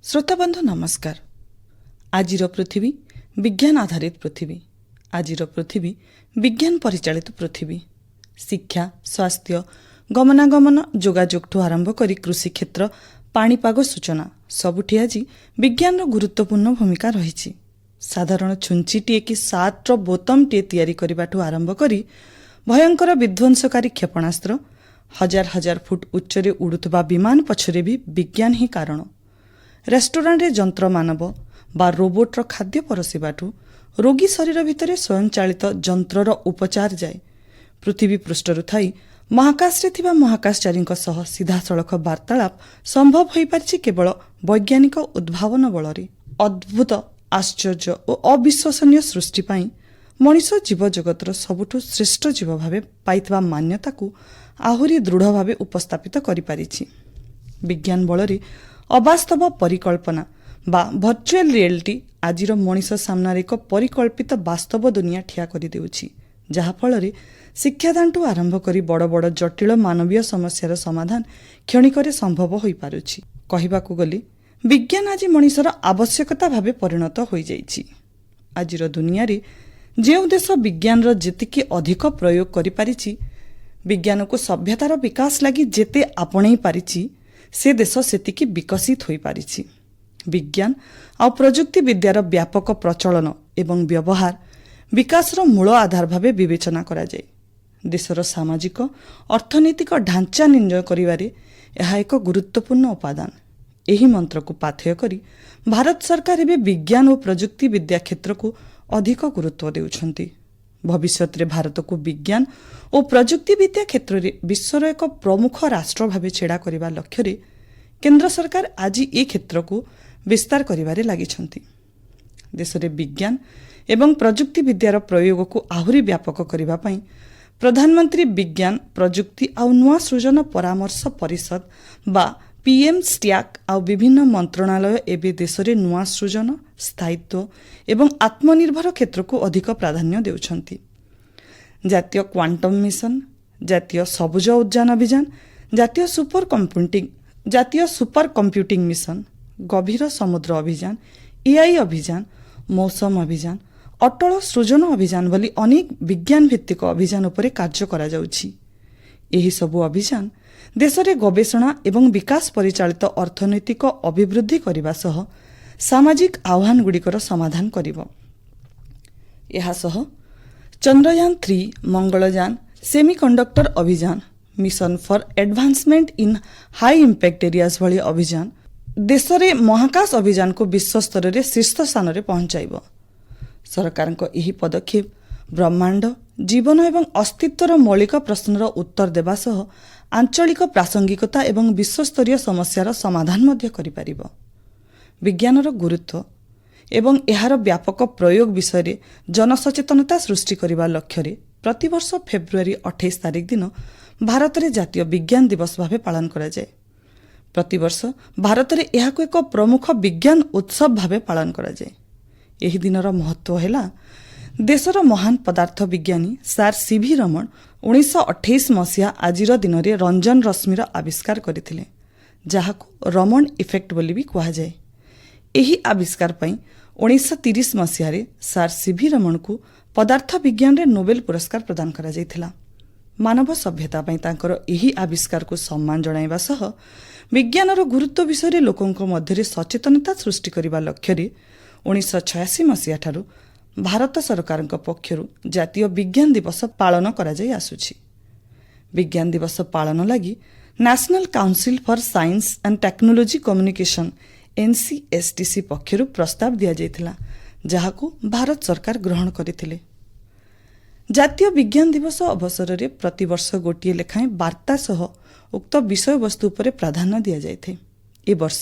ଶ୍ରୋତାବନ୍ଧୁ ନମସ୍କାର। ଆଜିର ପୃଥିବୀ ବିଜ୍ଞାନ ଆଧାରିତ ପୃଥିବୀ। ଆଜିର ପୃଥିବୀ ବିଜ୍ଞାନ ପରିଚାଳିତ ପୃଥିବୀ। ଶିକ୍ଷା, ସ୍ୱାସ୍ଥ୍ୟ, ଗମନାଗମନ, ଯୋଗାଯୋଗଠୁ ଆରମ୍ଭ କରି କୃଷିକ୍ଷେତ୍ର, ପାଣିପାଗ ସୂଚନା ସବୁଠି ଆଜି ବିଜ୍ଞାନର ଗୁରୁତ୍ୱପୂର୍ଣ୍ଣ ଭୂମିକା ରହିଛି। ସାଧାରଣ ଛୁଞ୍ଚିଟିଏ କି ସାର୍ଟର ବୋତାମଟିଏ ତିଆରି କରିବାଠୁ ଆରମ୍ଭ କରି ଭୟଙ୍କର ବିଧ୍ୱଂସକାରୀ କ୍ଷେପଣାସ୍ତ୍ର, ହଜାର ହଜାର ଫୁଟ ଉଚ୍ଚରେ ଉଡ଼ୁଥିବା ବିମାନ ପଛରେ ବି ବିଜ୍ଞାନ ହିଁ କାରଣ। ରେଷ୍ଟୁରାଣ୍ଟରେ ଯନ୍ତ୍ରମାନବ ବା ରୋବୋଟ୍ର ଖାଦ୍ୟ ପରସିବାଠୁ ରୋଗୀ ଶରୀର ଭିତରେ ସ୍ୱୟଂଚାଳିତ ଯନ୍ତ୍ରର ଉପଚାର ଯାଏ, ପୃଥିବୀ ପୃଷ୍ଠରୁ ଥାଇ ମହାକାଶରେ ଥିବା ମହାକାଶଚାରୀଙ୍କ ସହ ସିଧାସଳଖ ବାର୍ତ୍ତାଳାପ ସମ୍ଭବ ହୋଇପାରିଛି କେବଳ ବୈଜ୍ଞାନିକ ଉଦ୍ଭାବନ ବଳରେ। ଅଦ୍ଭୁତ, ଆଶ୍ଚର୍ଯ୍ୟ ଓ ଅବିଶ୍ୱସନୀୟ ସୃଷ୍ଟି ପାଇଁ ମଣିଷ ଜୀବଜଗତର ସବୁଠୁ ଶ୍ରେଷ୍ଠ ଜୀବ ଭାବେ ପାଇଥିବା ମାନ୍ୟତାକୁ ଆହୁରି ଦୃଢ଼ ଭାବେ ଉପସ୍ଥାପିତ କରିପାରିଛି। ବିଜ୍ଞାନ ବଳରେ ଅବାସ୍ତବ ପରିକଳ୍ପନା ବା ଭର୍ଚୁଆଲ ରିଆଲିଟି ଆଜିର ମଣିଷ ସାମ୍ନାରେ ଏକ ପରିକଳ୍ପିତ ବାସ୍ତବ ଦୁନିଆ ଠିଆ କରିଦେଉଛି, ଯାହାଫଳରେ ଶିକ୍ଷାଦାନଠୁ ଆରମ୍ଭ କରି ବଡ଼ ବଡ଼ ଜଟିଳ ମାନବୀୟ ସମସ୍ୟାର ସମାଧାନ କ୍ଷଣିକରେ ସମ୍ଭବ ହୋଇପାରୁଛି। କହିବାକୁ ଗଲେ ବିଜ୍ଞାନ ଆଜି ମଣିଷର ଆବଶ୍ୟକତା ଭାବେ ପରିଣତ ହୋଇଯାଇଛି। ଆଜିର ଦୁନିଆରେ ଯେଉଁ ଦେଶ ବିଜ୍ଞାନର ଯେତିକି ଅଧିକ ପ୍ରୟୋଗ କରିପାରିଛି, ବିଜ୍ଞାନକୁ ସଭ୍ୟତାର ବିକାଶ ଲାଗି ଯେତେ ଆପଣେଇ ପାରିଛି, ସେ ଦେଶ ସେତିକି ବିକଶିତ ହୋଇପାରିଛି। ବିଜ୍ଞାନ ଆଉ ପ୍ରଯୁକ୍ତି ବିଦ୍ୟାର ବ୍ୟାପକ ପ୍ରଚଳନ ଏବଂ ବ୍ୟବହାର ବିକାଶର ମୂଳ ଆଧାର ଭାବେ ବିବେଚନା କରାଯାଏ। ଦେଶର ସାମାଜିକ ଅର୍ଥନୈତିକ ଢାଞ୍ଚା ନିର୍ଣ୍ଣୟ କରିବାରେ ଏହା ଏକ ଗୁରୁତ୍ୱପୂର୍ଣ୍ଣ ଉପାଦାନ। ଏହି ମନ୍ତ୍ରକୁ ପାଥେୟ କରି ଭାରତ ସରକାର ଏବେ ବିଜ୍ଞାନ ଓ ପ୍ରଯୁକ୍ତି ବିଦ୍ୟା କ୍ଷେତ୍ରକୁ ଅଧିକ ଗୁରୁତ୍ୱ ଦେଉଛନ୍ତି। ଭବିଷ୍ୟତରେ ଭାରତକୁ ବିଜ୍ଞାନ ଓ ପ୍ରଯୁକ୍ତି ବିଦ୍ୟା କ୍ଷେତ୍ରରେ ବିଶ୍ୱର ଏକ ପ୍ରମୁଖ ରାଷ୍ଟ୍ର ଭାବେ ଛିଡ଼ା କରିବା ଲକ୍ଷ୍ୟରେ କେନ୍ଦ୍ର ସରକାର ଆଜି ଏ କ୍ଷେତ୍ରକୁ ବିସ୍ତାର କରିବାରେ ଲାଗିଛନ୍ତି। ଦେଶରେ ବିଜ୍ଞାନ ଏବଂ ପ୍ରଯୁକ୍ତି ବିଦ୍ୟାର ପ୍ରୟୋଗକୁ ଆହୁରି ବ୍ୟାପକ କରିବା ପାଇଁ ପ୍ରଧାନମନ୍ତ୍ରୀ ବିଜ୍ଞାନ, ପ୍ରଯୁକ୍ତି ଆଉ ନୂଆ ସୃଜନ ପରାମର୍ଶ ପରିଷଦ ବା PM ଷ୍ଟ୍ୟାକ୍ ଆଉ ବିଭିନ୍ନ ମନ୍ତ୍ରଣାଳୟ ଏବେ ଦେଶରେ ନୂଆ ସୃଜନ, ସ୍ଥାୟିତ୍ୱ ଏବଂ ଆତ୍ମନିର୍ଭର କ୍ଷେତ୍ରକୁ ଅଧିକ ପ୍ରାଧାନ୍ୟ ଦେଉଛନ୍ତି। ଜାତୀୟ କ୍ୱାଣ୍ଟମ୍ ମିଶନ, ଜାତୀୟ ସବୁଜ ଉଦ୍ୟାନ ଅଭିଯାନ, ଜାତୀୟ ସୁପର କମ୍ପ୍ୟୁଟିଂ ମିଶନ, ଗଭୀର ସମୁଦ୍ର ଅଭିଯାନ, AI ଅଭିଯାନ, ମୌସମ ଅଭିଯାନ, ଅଟଳ ସୃଜନ ଅଭିଯାନ ଭଳି ଅନେକ ବିଜ୍ଞାନ ଭିତ୍ତିକ ଅଭିଯାନ ଉପରେ କାର୍ଯ୍ୟ କରାଯାଉଛି। ଏହିସବୁ ଅଭିଯାନ ଦେଶରେ ଗବେଷଣା ଏବଂ ବିକାଶ ପରିଚାଳିତ ଅର୍ଥନୈତିକ ଅଭିବୃଦ୍ଧି କରିବା ସହ ସାମାଜିକ ଆହ୍ୱାନଗୁଡ଼ିକର ସମାଧାନ କରିବ। ଏହାସହ ଚନ୍ଦ୍ରଯାନ-3, ମଙ୍ଗଳଯାନ, ସେମିକଣ୍ଡକ୍ଟର ଅଭିଯାନ, mission for advancement in high impact areas ଭଳି ଅଭିଯାନ ଦେଶରେ ମହାକାଶ ଅଭିଯାନକୁ ବିଶ୍ୱସ୍ତରରେ ଶୀର୍ଷ ସ୍ଥାନରେ ପହଞ୍ଚାଇବ। ସରକାରଙ୍କ ଏହି ପଦକ୍ଷେପ ବ୍ରହ୍ମାଣ୍ଡ, ଜୀବନ ଏବଂ ଅସ୍ତିତ୍ୱର ମୌଳିକ ପ୍ରଶ୍ନର ଉତ୍ତର ଦେବା ସହ ଆଞ୍ଚଳିକ ପ୍ରାସଙ୍ଗିକତା ଏବଂ ବିଶ୍ୱସ୍ତରୀୟ ସମସ୍ୟାର ସମାଧାନ ମଧ୍ୟ କରିପାରିବ। ବିଜ୍ଞାନର ଗୁରୁତ୍ୱ ଏବଂ ଏହାର ବ୍ୟାପକ ପ୍ରୟୋଗ ବିଷୟରେ ଜନସଚେତନତା ସୃଷ୍ଟି କରିବା ଲକ୍ଷ୍ୟରେ ପ୍ରତିବର୍ଷ ଫେବୃଆରୀ 28 ତାରିଖ ଦିନ ଭାରତରେ ଜାତୀୟ ବିଜ୍ଞାନ ଦିବସ ଭାବେ ପାଳନ କରାଯାଏ। ପ୍ରତିବର୍ଷ ଭାରତରେ ଏହାକୁ ଏକ ପ୍ରମୁଖ ବିଜ୍ଞାନ ଉତ୍ସବ ଭାବେ ପାଳନ କରାଯାଏ। ଏହି ଦିନର ମହତ୍ତ୍ୱ ହେଲା, ଦେଶର ମହାନ ପଦାର୍ଥ ବିଜ୍ଞାନୀ ସାର୍ CV ରମଣ 1928 ମସିହା ଆଜିର ଦିନରେ ରଞ୍ଜନ ରଶ୍ମିର ଆବିଷ୍କାର କରିଥିଲେ, ଯାହାକୁ ରମଣ ଇଫେକ୍ଟ ବୋଲି ବି କୁହାଯାଏ। ଏହି ଆବିଷ୍କାର ପାଇଁ 1930 ମସିହାରେ ସାର୍ CV ରମଣଙ୍କୁ ପଦାର୍ଥ ବିଜ୍ଞାନରେ ନୋବେଲ ପୁରସ୍କାର ପ୍ରଦାନ କରାଯାଇଥିଲା। ମାନବ ସଭ୍ୟତା ପାଇଁ ତାଙ୍କର ଏହି ଆବିଷ୍କାରକୁ ସମ୍ମାନ ଜଣାଇବା ସହ ବିଜ୍ଞାନର ଗୁରୁତ୍ୱ ବିଷୟରେ ଲୋକଙ୍କ ମଧ୍ୟରେ ସଚେତନତା ସୃଷ୍ଟି କରିବା ଲକ୍ଷ୍ୟରେ 1986 ମସିହାଠାରୁ ଭାରତ ସରକାରଙ୍କ ପକ୍ଷରୁ ଜାତୀୟ ବିଜ୍ଞାନ ଦିବସ ପାଳନ କରାଯାଇ ଆସୁଛି। ବିଜ୍ଞାନ ଦିବସ ପାଳନ ଲାଗି national council for science and technology communication NCSTC ପକ୍ଷରୁ ପ୍ରସ୍ତାବ ଦିଆଯାଇଥିଲା, ଯାହାକୁ ଭାରତ ସରକାର ଗ୍ରହଣ କରିଥିଲେ। ଜାତୀୟ ବିଜ୍ଞାନ ଦିବସ ଅବସରରେ ପ୍ରତିବର୍ଷ ଗୋଟିଏ ଲେଖାଏଁ ବାର୍ତ୍ତା ସହ ଉକ୍ତ ବିଷୟବସ୍ତୁ ଉପରେ ପ୍ରାଧାନ୍ୟ ଦିଆଯାଇଥାଏ। ଏ ବର୍ଷ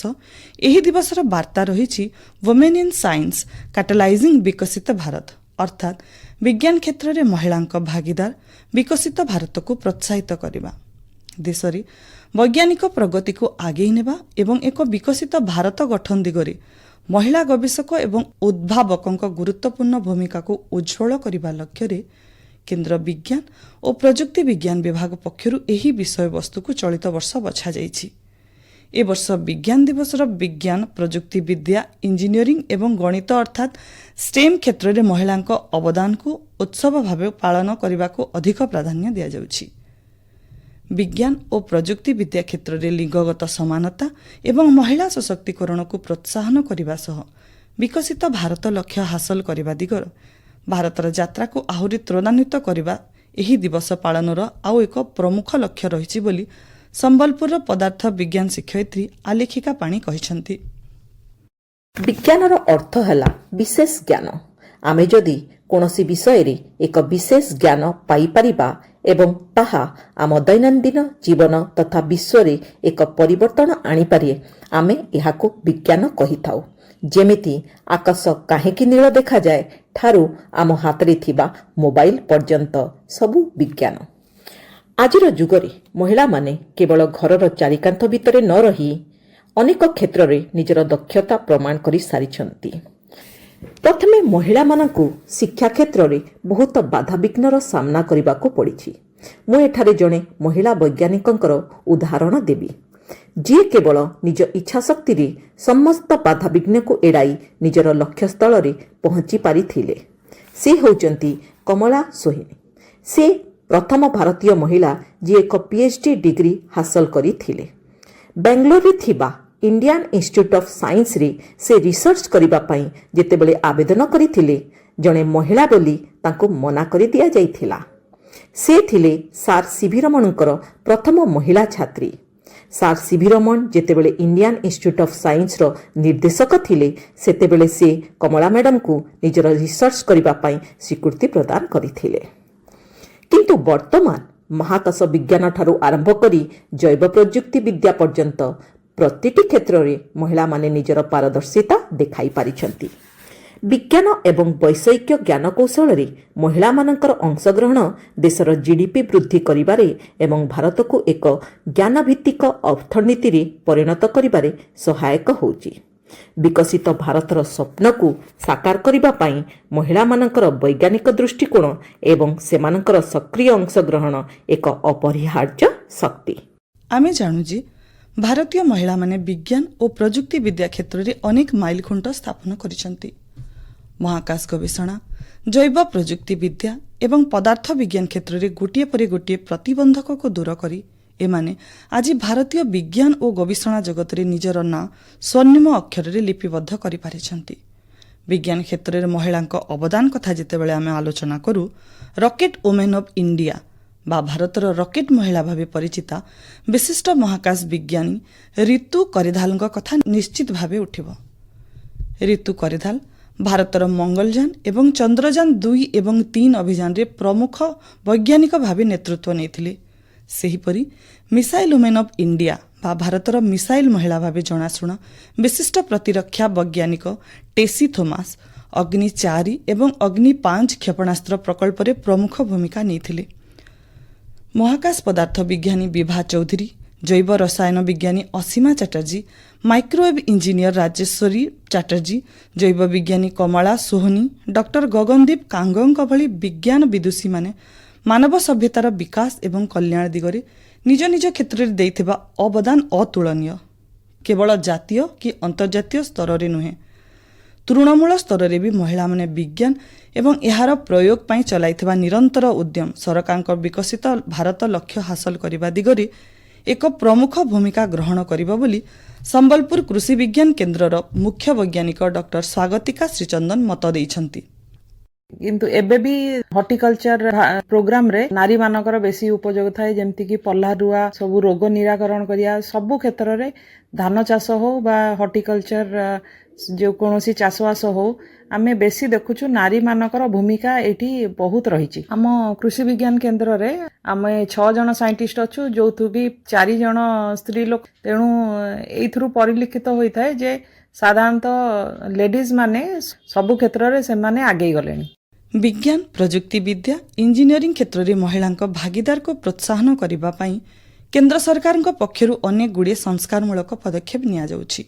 ଏହି ଦିବସର ବାର୍ତ୍ତା ରହିଛି ୱିମେନ୍ ଇନ୍ ସାଇନ୍ସ କାଟାଲାଇଜିଂ ବିକଶିତ ଭାରତ, ଅର୍ଥାତ୍ ବିଜ୍ଞାନ କ୍ଷେତ୍ରରେ ମହିଳାଙ୍କ ଭାଗିଦାର ବିକଶିତ ଭାରତକୁ ପ୍ରୋତ୍ସାହିତ କରିବା। ଦେଶରେ ବୈଜ୍ଞାନିକ ପ୍ରଗତିକୁ ଆଗେଇ ନେବା ଏବଂ ଏକ ବିକଶିତ ଭାରତ ଗଠନ ଦିଗରେ ମହିଳା ଗବେଷକ ଏବଂ ଉଦ୍ଭାବକଙ୍କ ଗୁରୁତ୍ୱପୂର୍ଣ୍ଣ ଭୂମିକାକୁ ଉଜ୍ଜ୍ୱଳ କରିବା ଲକ୍ଷ୍ୟରେ କେନ୍ଦ୍ର ବିଜ୍ଞାନ ଓ ପ୍ରଯୁକ୍ତି ବିଜ୍ଞାନ ବିଭାଗ ପକ୍ଷରୁ ଏହି ବିଷୟବସ୍ତୁକୁ ଚଳିତ ବର୍ଷ ବଛାଯାଇଛି। ए वर्ष विज्ञान दिवसर विज्ञान प्रजुक्ति विद्या इंजीनियरिंग एवं गणित अर्थात स्टेम क्षेत्र में महिला अवदान को उत्सव भाव पालन करने को अधिक प्राधान्य दि जाउछि। विज्ञान और प्रजुक्ति विद्या क्षेत्र में लिंगगत समानता एवं महिला सशक्तिकरण को प्रोत्साहन करने सह विकसित भारत लक्ष्य हासिल करने दिगर भारतर यात्रा को आहुरी त्वरान्वित करने एही दिवस पालनर आउ एक प्रमुख लक्ष्य रही बोली संबलपुर पदार्थ विज्ञान शिक्षयित्री आलेखिका पाणी कहिसंती। विज्ञानर अर्थ है विशेष ज्ञान। आमे जदि कोनोसी विषय रे एक विशेष ज्ञान पाई परिबा एवं ताहा आम दैनंदिन जीवन तथा विश्व रे एक परिवर्तन आनी पारे आमे एहाको विज्ञान कहिथाउ। जेमिति आकाश काहेकि नील देखा जाए ठारू आम हातरे थिबा मोबाइल पर्यंत सबु विज्ञान। आजिर जुगरे महिला माने केवल घरर चारिकांथ भितरे न रही अनेक क्षेत्र रे निजर दक्षता प्रमाण करि सारिछंती। प्रथमे महिला मानकु शिक्षा क्षेत्र रे बहुत बाधा विघ्नर सामना करिबाको पड़िछि। मु एठारे जणे महिला वैज्ञानिकंकर उदाहरण देबी जी केवल निज इच्छा शक्ति रे समस्त बाधा विघ्न को एड़ाई निजर लक्ष्य स्थल रे पहुंची पारिथिले। से होचंती कमला सोहिनी। से प्रथम भारतीय महिला जी एक पीएचडी डिग्री हासिल करिथिले। बेंगलोर रे थिबा इंडियन इंस्टीट्यूट ऑफ साइंस रे से रिसर्च करिबा पई जेतेबेले आवेदन करिथिले जणे महिला बोली तांको मना करि दिया जाइथिला। से थिले सार सीवी रमणकर प्रथम महिला छात्री। सार सीवी रमण जेतेबेले इंडियन इंस्टीट्यूट ऑफ साइंस रो निर्देशक थिले सेतेबेले से कमला मैडम को निजर रिसर्च करिबा पई स्वीकृति प्रदान करिथिले। किंतु वर्तमान महाकाश विज्ञान ठारू आरंभ करी जैव प्रजुक्ति विद्या पर्यंत प्रतिटी क्षेत्र रे महिला माने निजर पारदर्शिता देखाई पारिछंती। विज्ञान एवं वैषयिक ज्ञान कौशल रे महिला मानकर अंशग्रहण देशर जीडीपी वृद्धि करिबारे एवं भारत को एक ज्ञान भित्तिक अर्थनीति रे परिणत करिबारे सहायक होउची। विकसित भारतर स्वप्न को साकार करिबा पई महिला मानकर वैज्ञानिक दृष्टिकोण एवं सेमानकर सक्रिय अंशग्रहण एक अपरिहार्य शक्ति। आमे जानु जे भारतीय महिला माने विज्ञान और प्रजुक्ति विद्या क्षेत्र में अनेक माइल खुंट स्थापन करिसंती। महाकाश गवेषणा जैव प्रजुक्ति विद्या एवं पदार्थ विज्ञान क्षेत्र में गोटे पर गोटे प्रतिबंधक को दूर करी एमाने आज भारतीय विज्ञान और गवेषणा जगत रे निजर ना स्वर्णिम अक्षर रे लिपिबद्ध करि पारिछंती। विज्ञान क्षेत्र में महिला अवदान कथा जितेबेले आमे आलोचना करू रॉकेट वुमेन ऑफ इंडिया बा भारतर रॉकेट महिला भावे परिचिता विशिष्ट महाकाश विज्ञानी ऋतु करिधाल कथा निश्चित भावे उठिब। ऋतु करिधाल भारतर मंगलयान एवं चंद्रयान 2 एवं 3 अभियान रे प्रमुख वैज्ञानिक भावे नेतृत्व नेथिले। सेहीपरि मिसाइल वुमेन ऑफ इंडिया बा भारतर मिसाइल महिला भावे जनाशुना विशिष्ट प्रतिरक्षा वैज्ञानिक टेसी थोमास अग्नि 4 एवं अग्नि 5 क्षेपणास्त्र प्रकल्प रे प्रमुख भूमिका नेथिले। महाकाश पदार्थ विज्ञानी विभा चौधरी, जैव रसायन विज्ञानी असीमा चैटर्जी, माइक्रोवेव इंजीनियर राजेश्वरी चैटर्जी, जैव विज्ञानी कमला सोहनी, डॉक्टर गगनदीप कांगों भली विज्ञान विदुषी माने मानव सभ्यतार विकास एवं कल्याण दिगरे निज निज क्षेत्र में देइथिबा अवदान अतुलनीय। केवल जातीय कि अंतर्जातीय स्तर रे नुहे तृणमूल स्तर रे भी महिला माने विज्ञान एवं एहार प्रयोग पाई चलाइथिबा निरंतर उद्यम सरकार विकसित भारत लक्ष्य हासिल करने दिगरे एक प्रमुख भूमिका ग्रहण करिबा बोली संबलपुर कृषि विज्ञान केन्द्रर मुख्य वैज्ञानिक डॉक्टर स्वागतिका श्रीचंदन मत देइछंती। किंतु एबे भी हॉर्टिकल्चर प्रोग्राम रे नारी मानकर बेसी उपयोग थाए जेमति कि पल्ला रुआ सब रोग निराकरण करिया सब क्षेत्र रे धान चाष हो बा हॉर्टिकल्चर जो कोनोसी चाषवास हो आमे बेसी देखुछु नारी मानकर भूमिका एठी बहुत रहिछि। आम कृषि विज्ञान केन्द्र रे आमे 6 जन साइंटिस्ट अछु जोथु भी 4 जन स्त्री लोक तेणु एइथरु परिलिखित होई थाए जे साधारणतः लेडीज माने सब क्षेत्र रे से माने आगे गलेनी। विज्ञान प्रजुक्ति विद्या इंजीनियरिंग क्षेत्र में महिला भागीदार को प्रोत्साहन करबा पई केंद्र सरकार पक्षरु अनेक गुड़िए संस्कारमूलक पदक्षेप निया जाउछि।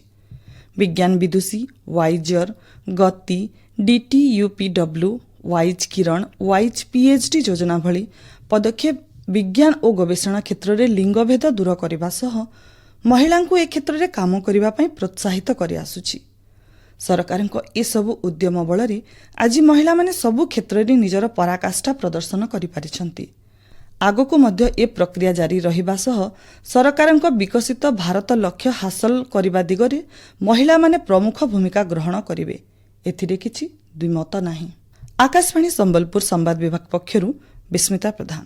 विज्ञान विदुषी वाइजर गति DTUPW वाइज किरण वाइज PhD योजना भली पदक्षेप विज्ञान और गवेषणा क्षेत्र में लिंगभेद दूर करने सह ମହିଳାଙ୍କୁ ଏ କ୍ଷେତ୍ରରେ କାମ କରିବା ପାଇଁ ପ୍ରୋତ୍ସାହିତ କରିଆସୁଛି। ସରକାରଙ୍କ ଏସବୁ ଉଦ୍ୟମ ବଳରେ ଆଜି ମହିଳାମାନେ ସବୁ କ୍ଷେତ୍ରରେ ନିଜର ପରାକାଷ୍ଠା ପ୍ରଦର୍ଶନ କରିପାରିଛନ୍ତି। ଆଗକୁ ମଧ୍ୟ ଏ ପ୍ରକ୍ରିୟା ଜାରି ରହିବା ସହ ସରକାରଙ୍କ ବିକଶିତ ଭାରତ ଲକ୍ଷ୍ୟ ହାସଲ କରିବା ଦିଗରେ ମହିଳାମାନେ ପ୍ରମୁଖ ଭୂମିକା ଗ୍ରହଣ କରିବେ, ଏଥିରେ କିଛି ଦ୍ୱିମତ ନାହିଁ। ଆକାଶବାଣୀ ସମ୍ବଲପୁର ସମ୍ବାଦ ବିଭାଗ ପକ୍ଷରୁ ବିସ୍ମିତା ପ୍ରଧାନ।